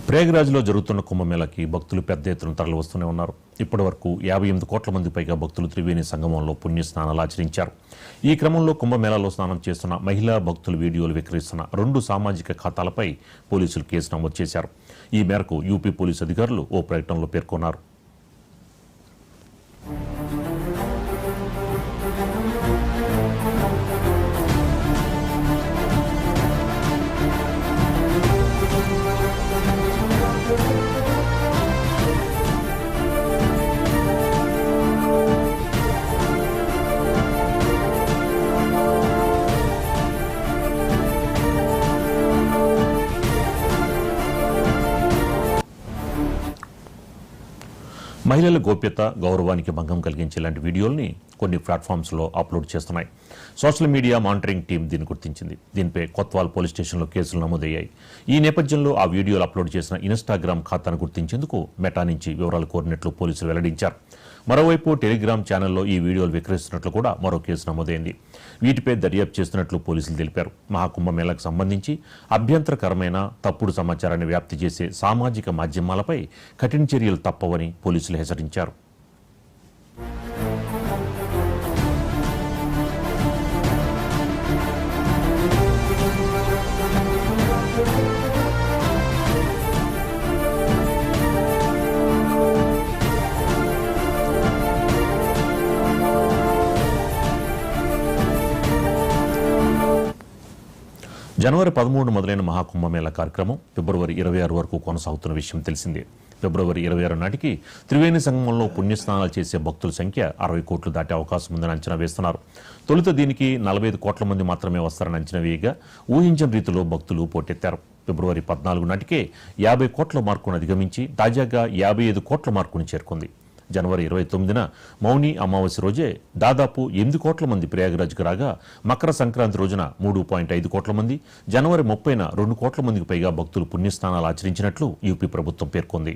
ప్రయాగ్రాజ్లో జరుగుతున్న కుంభమేళాకి భక్తులు పెద్ద ఎత్తున తరలివస్తూనే ఉన్నారు. ఇప్పటివరకు 58 కోట్ల మంది పైగా భక్తులు త్రివేణి సంగమంలో పుణ్య స్నానాలు ఆచరించారు. ఈ క్రమంలో కుంభమేళాలో స్నానం చేస్తున్న మహిళా భక్తుల వీడియోలు విక్రయిస్తున్న 2 సామాజిక ఖాతాలపై పోలీసులు కేసు నమోదు చేశారు. ఈ మేరకు యూపీ పోలీసు అధికారులు ఓ ప్రకటనలో పేర్కొన్నారు. మహిళల గోప్యత, గౌరవానికి భంగం కలిగించే ఇలాంటి వీడియోల్ని కొన్ని ప్లాట్ఫామ్స్లో అప్లోడ్ చేస్తున్నాయి. సోషల్ మీడియా మానిటరింగ్ టీం దీన్ని గుర్తించింది. దీనిపై కొత్వాల్ పోలీస్ స్టేషన్లో కేసులు నమోదయ్యాయి. ఈ నేపథ్యంలో ఆ వీడియోలు అప్లోడ్ చేసిన ఇన్స్టాగ్రామ్ ఖాతాను గుర్తించేందుకు మెటా నుంచి వివరాలు కోరినట్లు పోలీసులు వెల్లడించారు. మరోవైపు టెలిగ్రామ్ ఛానల్లో ఈ వీడియోలు విక్రయిస్తున్నట్లు కూడా మరో కేసు నమోదైంది. వీటిపై దర్యాప్తు చేస్తున్నట్లు పోలీసులు తెలిపారు. మహాకుంభమేళాకు సంబంధించి అభ్యంతరకరమైన తప్పుడు సమాచారాన్ని వ్యాప్తి చేసే సామాజిక మాధ్యమాలపై కఠిన చర్యలు తప్పవని పోలీసులు హెచ్చరించారు. జనవరి 13 మొదలైన మహాకుంభమేళా కార్యక్రమం ఫిబ్రవరి 26 వరకు కొనసాగుతున్న విషయం తెలిసిందే. ఫిబ్రవరి 26 నాటికి త్రివేణి సంగమంలో పుణ్యస్నానాలు చేసే భక్తుల సంఖ్య 60 కోట్లు దాటే అవకాశం ఉందని అంచనా వేస్తున్నారు. తొలుత దీనికి 45 కోట్ల మంది మాత్రమే వస్తారని అంచనా వేయగా ఊహించిన రీతిలో భక్తులు పోటెత్తారు. ఫిబ్రవరి 14 నాటికే 50 కోట్ల మార్కును అధిగమించి తాజాగా 55 కోట్ల మార్కును చేరుకుంది. జనవరి 29న మౌని అమావాస్య రోజే దాదాపు 8 కోట్ల మంది ప్రయాగరాజ్కు రాగా, మకర సంక్రాంతి రోజున 3.5 కోట్ల మంది, జనవరి 30న 2 కోట్ల మందికి పైగా భక్తులు పుణ్యస్నానాలు ఆచరించినట్లు యూపీ ప్రభుత్వం పేర్కొంది.